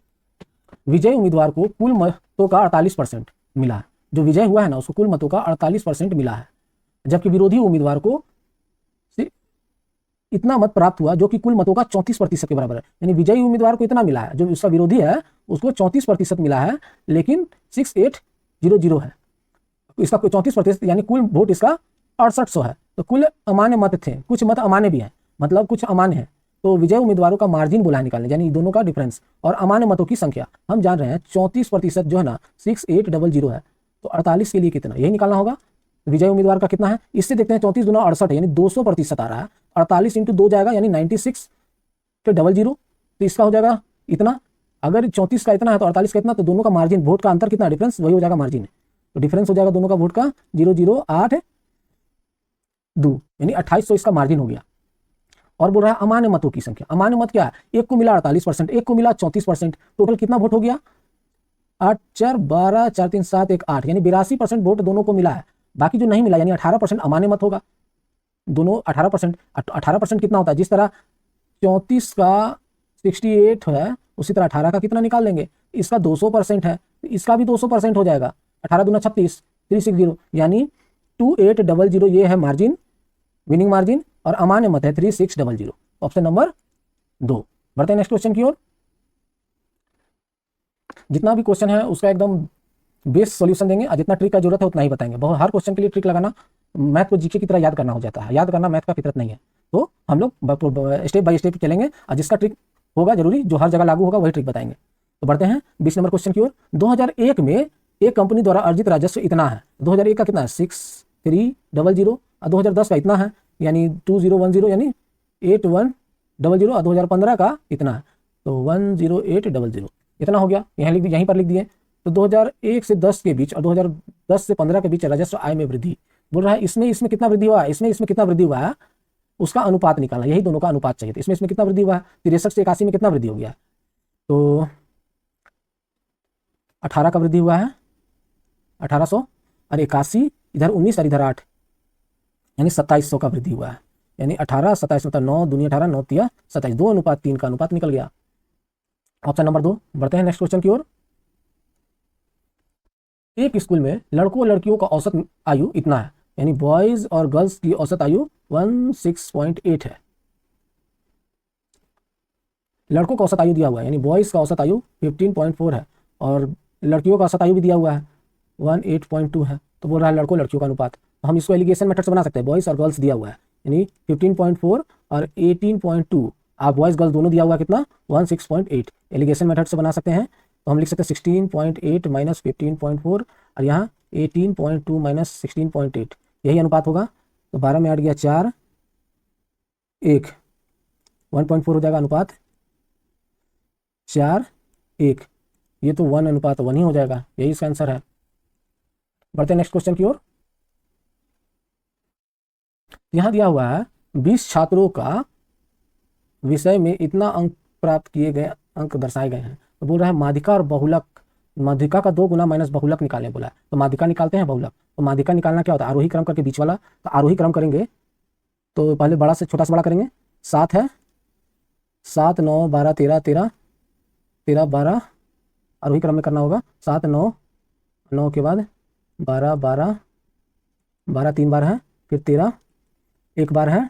विजयी उम्मीदवार को कुल मतों का 48% मिला है, जो विजय हुआ है ना उसको कुल मतों का 48% मिला है, जबकि विरोधी उम्मीदवार को इतना मत प्राप्त हुआ जो कि कुल मतों का 34% के बराबर है। यानी विजयी उम्मीदवार को इतना मिला है, जो उसका विरोधी है उसको 34% मिला है, लेकिन 6800 है, इसका 34%, यानी कुल वोट इसका 6800 है। तो कुल अमान्य मत थे, कुछ मत अमान्य भी हैं, मतलब कुछ अमान्य है। तो विजय उम्मीदवारों का मार्जिन बोला है निकालने, यानी दोनों का डिफरेंस और अमान्य मतों की संख्या हम जान रहे हैं 34% जो है ना 6800 है, तो 48 के लिए कितना, यही निकालना होगा। विजय उम्मीदवार का कितना है, इससे देखते हैं 34 दूना 68 है, यानी 200% आ रहा है, 48 इंटू 2 जाएगा यानी 96,000, तो इसका हो जाएगा इतना। अगर 34 का इतना है तो 48 का इतना, तो दोनों का मार्जिन, वोट का अंतर कितना, डिफरेंस वही हो जाएगा मार्जिन, तो डिफरेंस हो जाएगा दोनों का वोट का 008 यानी 2800 इसका मार्जिन हो गया। और बोल रहा है अमान्य मतों की संख्या, अमान्य मत क्या है, एक को मिला 48%, एक को मिला 34%, टोटल कितना वोट हो गया, 8 4 12 4 3 7 1 8, यानी 82% वोट दोनों को मिला है। बाकी जो नहीं मिला यानी 18% अमान्य मत होगा, दोनों 18% कितना होता है, जिस तरह 34 का 68 है उसी तरह 18 का कितना निकाल लेंगे, इसका 200% है, इसका भी 200% हो जाएगा, 18 दूना 36 360, यानी 2800 ये है मार्जिन, विनिंग मार्जिन, और अमान्य मत है 3600, ऑप्शन नंबर 2। बढ़ते हैं नेक्स्ट क्वेश्चन की ओर। जितना भी क्वेश्चन है उसका एकदम बेस सॉल्यूशन देंगे, और जितना ट्रिक का जरूरत है उतना ही बताएंगे। बहुत हर क्वेश्चन के लिए ट्रिक लगाना मैथ को जीके की तरह याद करना हो जाता है, याद करना मैथ का फितरत नहीं है, तो हम लोग स्टेप बाय स्टेप चलेंगे, और जिसका ट्रिक होगा जरूरी, जो हर जगह लागू होगा वही ट्रिक बताएंगे। तो बढ़ते हैं 20 नंबर क्वेश्चन की ओर। 2001 में एक कंपनी द्वारा अर्जित राजस्व इतना है, 2001 का कितना है 6300, और 2010 का इतना है यानी 2010 यानी 8100, और 2015 का इतना है तो 10800, इतना हो गया, यहीं पर लिख दिए। तो 2001 से 10 के बीच और 2010 से 15 के बीच राजस्व आय में वृद्धि बोल रहा है, इसमें कितना वृद्धि हुआ है, इसमें कितना वृद्धि हुआ है, उसका अनुपात निकालना, यही दोनों का अनुपात चाहिए। तो इसमें कितना वृद्धि हुआ है, 63 से 81 में कितना वृद्धि हो गया, तो 18 का वृद्धि हुआ है, 1800, और 81 इधर 19 और इधर 8, यानी 2700 का वृद्धि हुआ है, यानी 18 27 मतलब 9 दूनी 18 9 तिया 27, 2:3 का अनुपात निकल गया, ऑप्शन नंबर 2। बढ़ते हैं नेक्स्ट क्वेश्चन की ओर। एक स्कूल में लड़कों और लड़कियों का औसत आयु इतना है, यानी बॉयज और गर्ल्स की औसत आयु 16.8 है। लड़कों का औसत आयु दिया हुआ है, यानी बॉयज का औसत आयु 15.4 है, और लड़कियों का औसत आयु भी दिया हुआ है 18.2 है। तो बोल रहा है लड़कों लड़कियों का अनुपात, तो हम इसको एलिगेशन मेथड से बना सकते हैं, बॉयज और गर्ल्स दिया हुआ है यानी 15.4 और 18.2, आप बॉयज गर्ल्स दोनों दिया हुआ कितना 16.8, एलिगेशन मेथड से बना सकते हैं। तो हम लिख सकते हैं 16.8 माइनस 15.4, और यहाँ 18.2 माइनस 16.8, यही अनुपात होगा। तो 12 में 8 गया 4 1, 1.4 हो जाएगा अनुपात 4 1, ये तो 1:1 ही हो जाएगा, यही इसका आंसर है। बढ़ते हैं नेक्स्ट क्वेश्चन की ओर। यहाँ दिया हुआ है 20 छात्रों का विषय में इतना अंक प्राप्त किए गए, अंक दर्शाए गए हैं। तो बोल रहा है माध्यिका और बहुलक, माध्यिका का 2 गुना माइनस बहुलक निकालने बोला है, तो माध्यिका निकालते हैं बहुलक। तो माध्यिका निकालना क्या होता है, आरोही क्रम करके बीच वाला, तो आरोही क्रम करेंगे तो पहले बड़ा से छोटा से बड़ा करेंगे, 7 है 7 9 12 13 13 13 12, आरोही क्रम में करना होगा, 7 9 9 के बाद 12 12 12 3 बार है, फिर 13 1 बार है,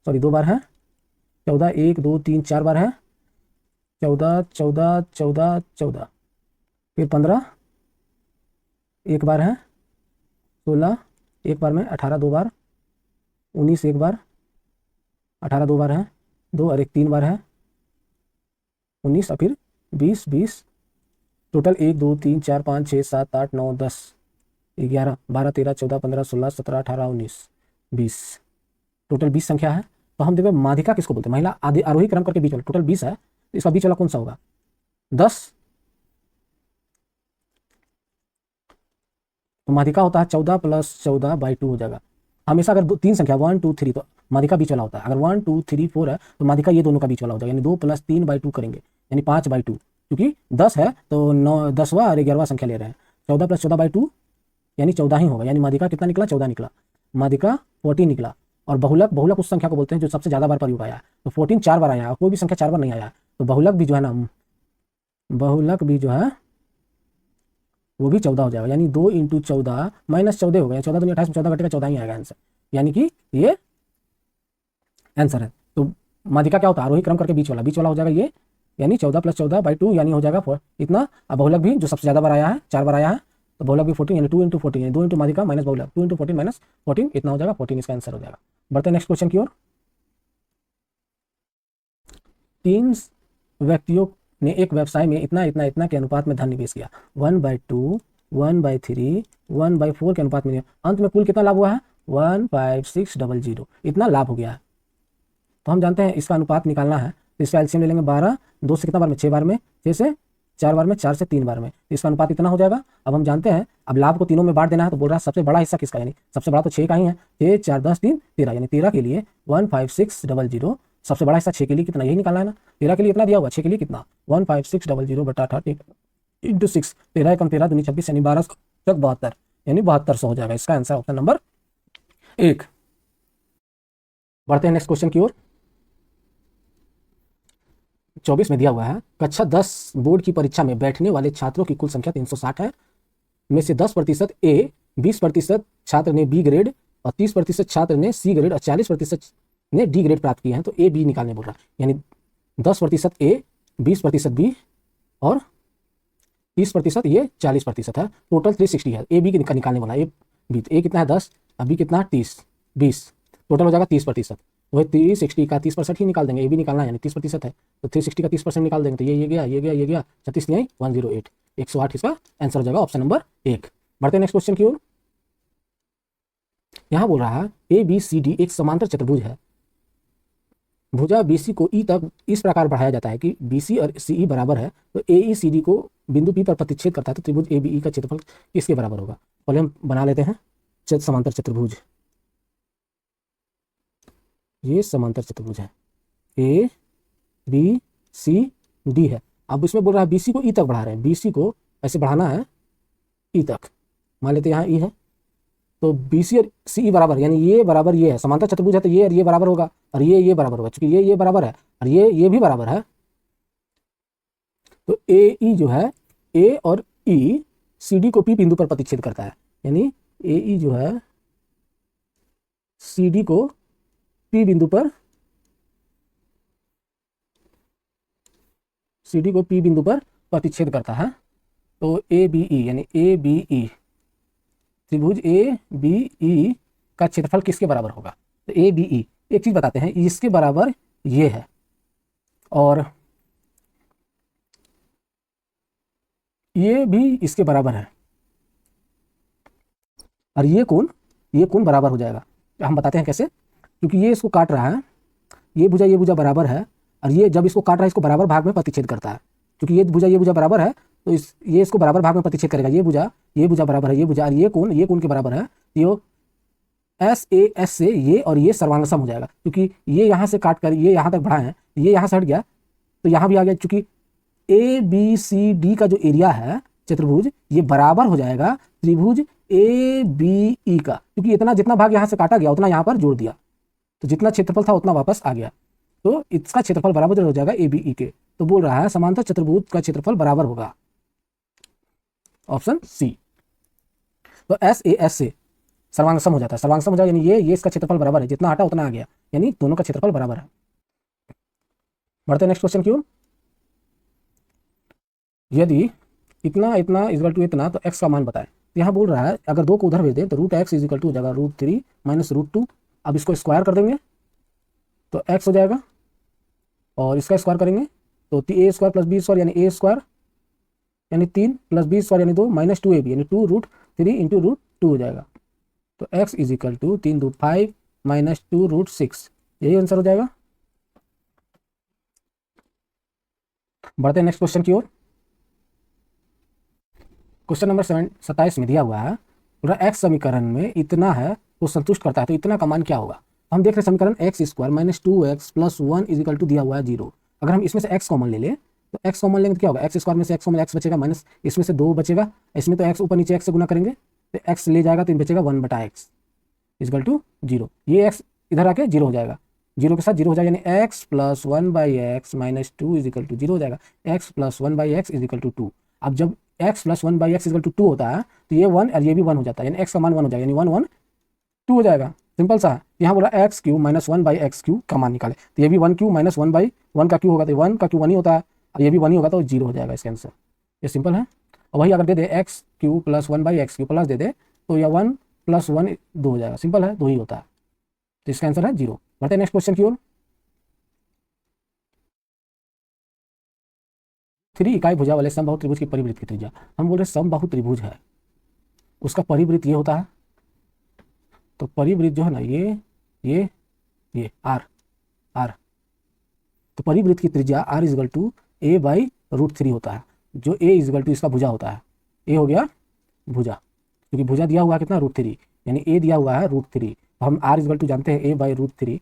सॉरी 2 बार है, 14 1 2 3 4 बार है, 14 14 14 14, फिर 15 1 बार है, 16 1 बार में, 18 2 बार, 19 1 बार, 18 2 बार है, 2 और 1 3 बार है, 19, और फिर 20 20 टोटल 1 2 3 4 5 6 7 8 9 10 11 12 13 14 15 16 17 18 19 20, टोटल 20 संख्या है। तो हम देखो माध्यिका किसको बोलते हैं, महिला आदि आरोही क्रम करके बीच वाला, टोटल 20 है, तो इसका बीच वाला कौन सा होगा, 10। तो माध्यिका होता है 14 + 14/2 हो जाएगा। हमेशा अगर तीन संख्या 1 2 3 तो माध्यिका बीच वाला होता है। अगर 1 2 3 4 है तो माध्यिका ये दोनों का बीच वाला हो जाएगा, यानी 2 + 3/2 करेंगे, यानी 5/2, क्योंकि 10 है तो 9 10वां और 11वां संख्या ले रहे हैं। 14 + 14/2 यानी 14 ही होगा, यानी माध्यिका कितना निकला, 14 निकला, माध्यिका 14 निकला। और बहुलक, बहुलक उस संख्या को बोलते हैं जो सबसे ज्यादा बार प्रयोग आया है। तो 14 4 बार आया है, कोई भी संख्या 4 बार नहीं आया है, तो बहुलक भी जो है ना, बहुलक भी जो है वो भी 14 हो जाएगा, यानी 2 × 14 - 14 हो गया, 14 दूनी 28 में 14 घटेगा 14 ही आएगा आंसर, यानी कि ये आंसर है। तो माध्यिका क्या होता है, आरोही क्रम करके बीच वाला हो जाएगा ये, यानी 14 + 14/2 यानी हो जाएगा इतना। अब बहुलक भी जो सबसे ज्यादा बार आया है, 4 बार आया है, तो बहुलक भी 14, यानी 2 × 14, यानी 2 × माध्यिका माइनस बहुलक, 2 × 14 - 14 इतना हो जाएगा, 14 इसका आंसर हो जाएगा। बढ़ते हैं नेक्स्ट क्वेश्चन की ओर। 3 व्यक्तियों ने एक व्यवसाय में इतना इतना इतना के अनुपात में धन निवेश किया, 1/2 1/3 1/4 के अनुपात में, अंत में कुल कितना लाभ हुआ है, 15600, इतना लाभ हो गया है। तो हम जानते हैं इसका अनुपात निकालना है, तो इसका एलसीएम ले लेंगे 12, 2 से कितना बार में, 6 बार में, 6 से 4 बार में, 4 से 3 बार में, तो इसका अनुपात इतना हो जाएगा। अब हम जानते हैं अब लाभ को तीनों में बांट देना है, तो बोल रहा है सबसे बड़ा हिस्सा किसका, यानी सबसे बड़ा तो 6 का ही है, 6 4 10 3 13, यानी 13 के लिए 15600, सबसे बड़ा हिस्सा 6 के लिए कितना, यही निकालना है ना, 13 के लिए इतना दिया हुआ, 6 के लिए कितना 15600 बटा 18 × 6, 13 × 13 दूनी 26, यानी 1200 तक 72, यानी 7200 हो जाएगा। इसका आंसर ऑप्शन नंबर 1। बढ़ते हैं नेक्स्ट क्वेश्चन की ओर। 24 में दिया हुआ है, कक्षा 10 बोर्ड की परीक्षा में बैठने वाले छात्रों की कुल संख्या 360 है, में से 10% ए, 20% छात्र ने बी ग्रेड और 30% छात्र ने सी ग्रेड और 40% ने डी ग्रेड प्राप्त किए हैं, तो ए बी निकालने बोल रहा है, यानी 10% ए, 20% बी और 30% ये 40% है, टोटल 360 है। ए बी का निकालने वाला, ए बी, ए कितना है 10, अब बी कितना 30 20, टोटल हो जाएगा 30%। वही 360 का 30% ही निकाल देंगे, ए बी निकालना है यानी 30% है, तो 360 का 30% निकाल देंगे, तो ये गया ये गया ये गया, 36 नहीं 108, 108 इसका आंसर हो जाएगा, ऑप्शन नंबर 1। बढ़ते हैं नेक्स्ट क्वेश्चन की ओर। यहाँ बोल रहा है ए बी सी डी एक समांतर चतुर्भुज है, भुजा BC को E तक इस प्रकार बढ़ाया जाता है कि BC और CE बराबर है, तो AE CD को बिंदु P पर प्रतिच्छेद करता है, तो त्रिभुज ABE का क्षेत्रफल किसके बराबर होगा। पहले हम बना लेते हैं समांतर चतुर्भुज, ये समांतर चतुर्भुज है, A B C D है। अब इसमें बोल रहा है BC को E तक बढ़ा रहे हैं, BC को ऐसे बढ़ाना है E तक, मान लेते हैं यहाँ E है, तो BC और CE बराबर, यानी ये बराबर ये है, समांतर चतुर्भुज है तो ये और ये बराबर होगा, और ये बराबर होगा, क्योंकि ये बराबर है और ये भी बराबर है, तो AE जो है, A और E CD को P बिंदु पर प्रतिच्छेद करता है, यानी AE जो है CD को P बिंदु पर, CD को P बिंदु पर प्रतिच्छेद करता है, तो ABE यानी ABE त्रिभुज ABE का क्षेत्रफल किसके बराबर होगा। तो ABE एक चीज बताते हैं, इसके बराबर ये है और ये भी इसके बराबर है, और ये कोण बराबर हो जाएगा। हम बताते हैं कैसे, क्योंकि ये इसको काट रहा है, ये भुजा बराबर है, और ये जब इसको काट रहा है इसको बराबर भाग में प्रतिच्छेद करता है, क्योंकि ये भुजा बराबर है, तो ये इसको बराबर भाग में प्रतिच्छेद करेगा, ये भुजा बराबर है, ये भुजा और ये कोण के बराबर है, ये SAS से ये और ये सर्वांगसम हो जाएगा, क्योंकि ये यहाँ से काट कर ये यहाँ तक बढ़ा है, ये यहाँ से हट गया तो यहाँ भी आ गया, क्योंकि ABCD का जो एरिया है चतुर्भुज ये बराबर हो जाएगा त्रिभुज ABE का, क्योंकि इतना जितना भाग यहाँ से काटा गया उतना यहाँ पर जोड़ दिया, तो जितना क्षेत्रफल था उतना वापस आ गया, तो इसका क्षेत्रफल बराबर हो जाएगा ABE के। तो बोल रहा है समांतर चतुर्भुज का क्षेत्रफल बराबर होगा, ऑप्शन सी। तो SAS से सर्वांगसम हो जाता है, सर्वांगसम हो जाएगा, यानी ये इसका क्षेत्रफल बराबर है, जितना हटा उतना आ गया, यानी दोनों का क्षेत्रफल बराबर है। बढ़ते हैं नेक्स्ट क्वेश्चन की ओर। यदि इतना इतना इक्वल टू इतना, तो x का मान बताएं। तो यहाँ बोल रहा है अगर 2 को उधर भेज दें तो √x इज इक्वल टू हो जाएगा √3 - √2। अब इसको स्क्वायर कर देंगे तो x हो जाएगा, और इसका स्क्वायर करेंगे तो a² + b² यानी a² यानी 3 प्लस बी स्क्वायर यानी 2 माइनस 2ab यानी 2√3 इंटू √2 हो जाएगा। तो x is equal to 3×5 minus 2√6, यही आंसर हो जाएगा। बढ़ते हैं नेक्स्ट क्वेश्चन की ओर। क्वेश्चन नंबर 27 में दिया हुआ है पूरा x समीकरण में इतना है वो संतुष्ट करता है, तो इतना का मान क्या होगा। हम देख रहे हैं समीकरण X square minus 2x plus 1 is equal to दिया हुआ है 0। अगर हम इसमें से x कॉमन ले लें तो x कॉमन लेंगे तो क्या होगा, एक्स स्क्वायर में से x कॉमन x बचेगा, माइनस इसमें से 2 बचेगा, इसमें तो x ऊपर नीचे x से गुना करेंगे तो x ले जाएगा तो बचेगा 1/x इज इक्वल टू 0। ये x इधर आके 0 हो जाएगा, 0 के साथ 0 हो जाएगा यानी x plus 1/x minus 2 is equal to 0 हो जाएगा, x plus 1/x is equal to 2। अब जब x plus 1/x is equal to 2 होता है तो ये 1 और ये भी 1 हो जाता है, यानी x का मान 1 हो जाएगा, यानी 1 1 2 हो जाएगा। सिंपल सा है। यहाँ बोला एक्स क्यू माइनस 1/x³ का मान निकाले, तो ये भी 1 क्यू माइनस 1/1 का क्यू होगा, तो 1 का क्यू 1 ही होता है और ये भी 1 ही होगा तो 0 हो जाएगा इसका आंसर। ये सिंपल है। और वही अगर दे दे x³ प्लस 1/x³ प्लस दे दे तो यह 1 प्लस 1 2 हो जाएगा, सिंपल है, 2 ही होता है, तो इसका आंसर है 0। बढ़ते हैं नेक्स्ट क्वेश्चन की ओर। 3 इकाई भुजा वाले समबाहु त्रिभुज की परिवृत्त की त्रिज्या, हम बोल रहे समबाहु त्रिभुज है उसका परिवृत्त ये होता है, तो परिवृत्त जो है ना ये आर, तो परिवृत्त की त्रिज्या r is equal to a/√3 होता है, जो a इज इक्वल टू इसका भुजा होता है, a हो गया भुजा, क्योंकि भुजा दिया हुआ है कितना √3, यानी a दिया हुआ है √3, तो हम r इज इक्वल टू जानते हैं a/√3,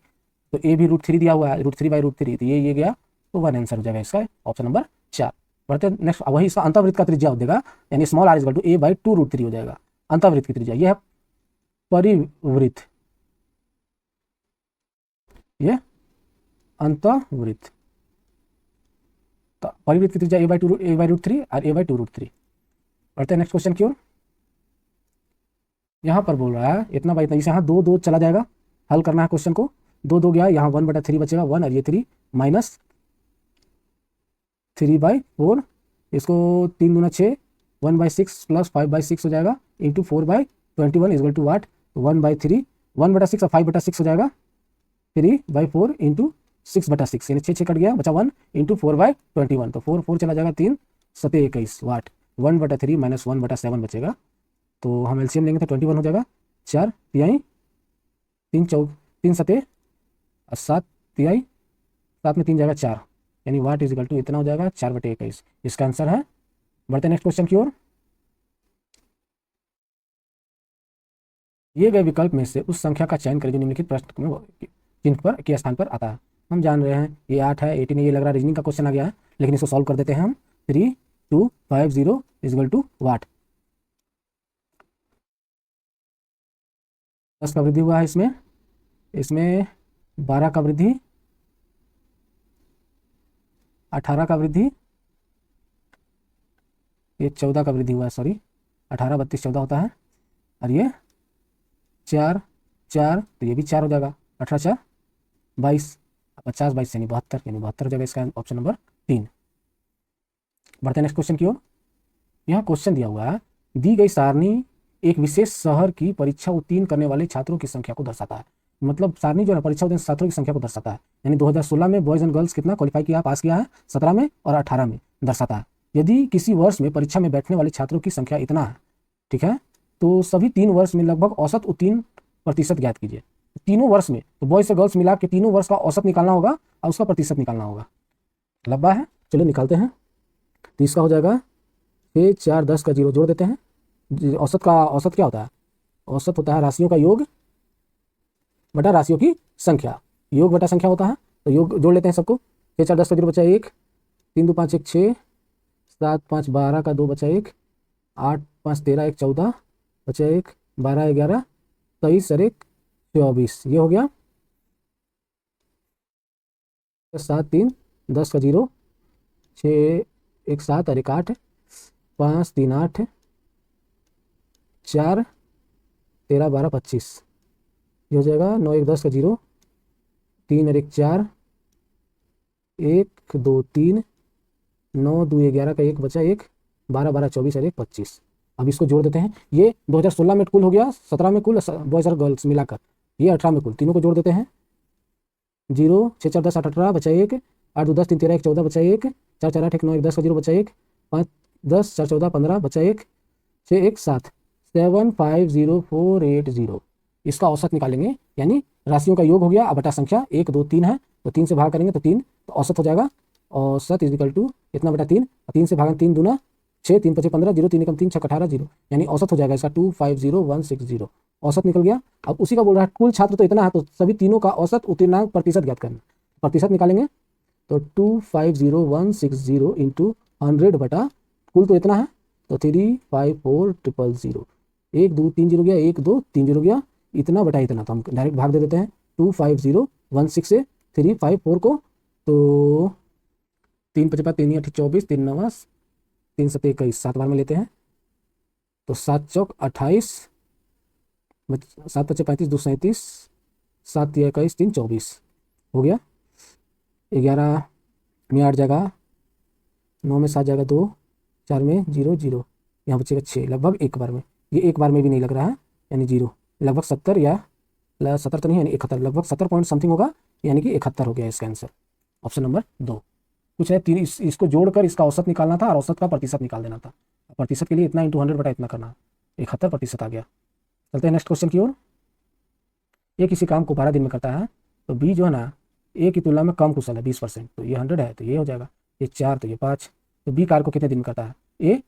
तो a भी √3 दिया हुआ है, √3/√3, तो ये गया तो 1 आंसर हो जाएगा इसका, ऑप्शन नंबर 4। बढ़ते नेक्स्ट, वही इसका अंतर्वृत्त का त्रिज्या देगा, यानी small r is equal to a/2√3 हो जाएगा, अंतर्वृत्त की त्रिज्या, यह है परिवृत्त, ये अंतर्वृत्त, तो परिवृत्त की त्रिज्या a/2√3 और a/2√3। बढ़ते हैं नेक्स्ट क्वेश्चन की ओर। यहाँ पर बोल रहा है इतना बाई इतना, इसे यहाँ 2 2 चला जाएगा, हल करना है क्वेश्चन को, 2 2 गया, यहाँ 1/3 बचेगा 1 और ये 3 माइनस 3/4, इसको 3 दूना 6, 1/6 प्लस 5/6 हो जाएगा इंटू 4/21 इक्वल टू वाट 1/3, 1/6 और 5/6 हो जाएगा 3/4 इंटू 6/6, यानी 6 कट गया, बचा 1 इंटू 4/21, तो 4 4 चला जाएगा, 3 7 21 वाट, 1/3 माइनस 1/7 बचेगा, तो हम एलसीएम लेंगे तो 21 हो जाएगा, 4 तिहाई 3 7 7 तिहाई 7 में 3 जाएगा 4, यानी वाट इज इक्वल टू इतना हो जाएगा 4/21, इसका आंसर है। बढ़ते नेक्स्ट क्वेश्चन की ओर। ये गए विकल्प में से उस संख्या का चयन करें जो निम्नलिखित प्रश्न में चिन्ह पर के स्थान पर आता है। हम जान रहे हैं ये 8 है, 18 है, ये लग रहा है रीजनिंग का क्वेश्चन आ गया है, लेकिन इसको सॉल्व कर देते हैं हम। 3250 इज इक्वल टू वाट, 10 का वृद्धि हुआ है इसमें 12 का वृद्धि, 18 का वृद्धि, ये 14 का वृद्धि हुआ है, सॉरी 18 32 14 होता है, और ये 4 4 तो ये भी 4 हो जाएगा, 18 4 22, 50 22 यानी 72, यानी 72 हो जाएगा इसका ऑप्शन नंबर 3। बढ़ते हैं नेक्स्ट क्वेश्चन की ओर। यहाँ क्वेश्चन दिया हुआ है, दी गई सारणी एक विशेष शहर की परीक्षा उत्तीर्ण करने वाले छात्रों की संख्या को दर्शाता है, मतलब सारणी जो है परीक्षा उत्तीर्ण छात्रों की संख्या को दर्शाता है, यानी 2016 में बॉयज एंड गर्ल्स कितना क्वालिफाई किया, पास किया है, 17 में और 18 में दर्शाता है। यदि किसी वर्ष में परीक्षा में बैठने वाले छात्रों की संख्या इतना है, ठीक है, तो सभी 3 वर्ष में लगभग औसत उत्तीर्ण प्रतिशत ज्ञात कीजिए। तीनों वर्ष में, तो बॉयज से गर्ल्स मिला के तीनों वर्ष का औसत निकालना होगा और उसका प्रतिशत निकालना होगा। लंबा है, चलो निकालते हैं। तो इसका हो जाएगा 6 4 10 का 0 जोड़ देते हैं। औसत क्या होता है, औसत होता है राशियों का योग बटा राशियों की संख्या, योग बटा संख्या होता है, तो योग जोड़ लेते हैं सबको। 6 4 10 का 0 बचा 1, 3 2 5 1 6, 7 5 12 का 2 बचा 1, 8 5 13 1 14 बचा 1, 12 11 23 और 1 24, ये हो गया। 7 3 10 का 0, 6 1 7 और 1 8, 5 3 8, 4 13 12 25, ये हो जाएगा। 9 1 10 का 0, 3 और 1 4, 1 2 3, 9 2 11 का 1 बचा 1, 12 12 24 और 1 25। अब इसको जोड़ देते हैं, ये 2016 में कुल हो गया, 17 में कुल बॉयज और गर्ल्स मिलाकर, ये 18 में कुल, तीनों को जोड़ देते हैं। 0 6 4 10 8 18 बचा 1, 8 2 10 3 13 1 14 बचा 1, 4 4 8 1 9 1 10 का 0 बचा 1, 5 10 4 14 15 बचा 1 6 1 7 750480 इसका औसत निकालेंगे, यानी राशियों का योग हो गया, अब बटा संख्या 1 2 3 है तो 3 से भाग करेंगे तो 3, तो औसत हो जाएगा औसत इज इक्वल टू इतना बटा 3, 3 से भागा 3 दूना 6 3 5 15 0 3 एकम 3 6 18 0, यानी औसत हो जाएगा इसका 250160 औसत निकल गया। अब उसी का बोल रहा है कुल छात्र तो इतना है, तो सभी तीनों का औसत उत्तीर्णांक प्रतिशत ज्ञात करना, प्रतिशत निकालेंगे तो 250160 इंटू 100 बटा कुल तो इतना है तो 354000, 1 2 3 जीरो गया 1 2 3 जीरो गया इतना बटा इतना, तो हम डायरेक्ट भाग दे देते हैं 25016 से 354 को, तो 3 55 3 8 24 3 9 3 7 21 7 बार में लेते हैं तो 7 चौक 28 7 55 35 2 37 7 21 3 24 हो गया। 11 में 8 जाएगा, 9 में 7 जाएगा 2, 4 में 0 0, यहाँ बचेगा 6, लगभग एक बार में, ये एक बार में भी नहीं लग रहा है यानी 0, लगभग 70 या 70 तो नहीं यानी 71, लगभग 70 पॉइंट समथिंग होगा, यानी कि 71 हो गया इसका आंसर, ऑप्शन नंबर 2। कुछ है तीन, इसको जोड़कर इसका औसत निकालना था और औसत का प्रतिशत निकाल देना था, प्रतिशत के लिए इतना इंटू 100 बटा इतना करना, 71% आ गया। चलते हैं नेक्स्ट क्वेश्चन की ओर। ए किसी काम को 12 दिन में करता है तो बी जो है ना ए की तुलना में कम कुशल है 20%, तो ये 100 है तो ये हो जाएगा, ये 4 तो ये 5, तो बी कार्य को कितने दिन में करता है, ए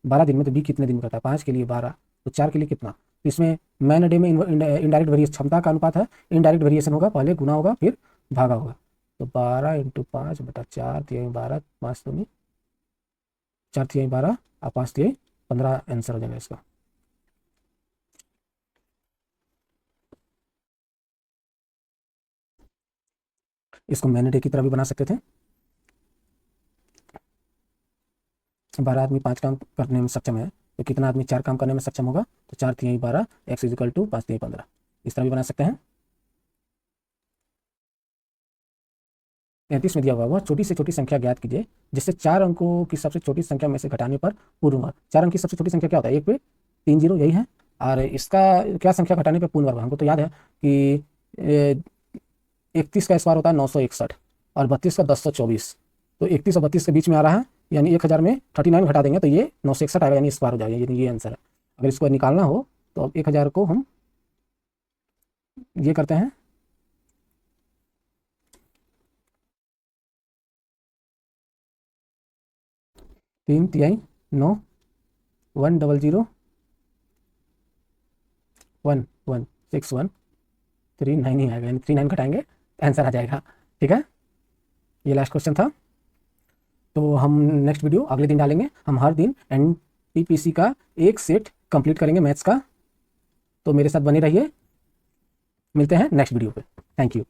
12 दिन में, तो बी कितने दिन में करता है, 5 के लिए 12 तो 4 के लिए कितना, इसमें मैन डे में इनडायरेक्ट वेरिएशन क्षमता का अनुपात है, इनडायरेक्ट वेरिएशन होगा, पहले गुना होगा फिर भागा होगा, तो 12 इंटू 5 बटा 4 3 12 5 तो नहीं 4 3 12 और 5 3 15 आंसर हो जाएगा इसका। इसको मैन डे की तरह भी बना सकते थे, 12 आदमी 5 काम करने में सक्षम है तो कितना आदमी 4 काम करने में सक्षम होगा, तो 4 3 12 x इज इक्वल टू 5 3 15, इस तरह भी बना सकते हैं। 33 में दिया हुआ वह छोटी से छोटी संख्या ज्ञात कीजिए जिससे 4 अंकों की सबसे छोटी संख्या में से घटाने पर पूर्ण वर्ग, 4 अंक की सबसे छोटी संख्या क्या होता है, 1 पे 3 जीरो यही है, और इसका क्या संख्या घटाने पर पूर्ण वर्ग, हमको तो याद है कि 31 का स्क्वायर होता है 961 और 32 का 1024, तो 31 और 32 के बीच में आ रहा है, यानी 1000 में 39 घटा देंगे तो ये 961 आएगा, यानी स्क्वायर हो जाएगा, यानी ये आंसर है। अगर इसको निकालना हो तो अब 1000 को हम ये करते हैं 3 3 9 1 0 0 1 1 6 1 3 9 ही आएगा, यानी 3 9 घटाएंगे तो आंसर आ जाएगा। ठीक है, ये लास्ट क्वेश्चन था, तो हम नेक्स्ट वीडियो अगले दिन डालेंगे, हम हर दिन एनटीपीसी का एक सेट कंप्लीट करेंगे मैथ्स का, तो मेरे साथ बने रहिए, मिलते हैं नेक्स्ट वीडियो पे, थैंक यू।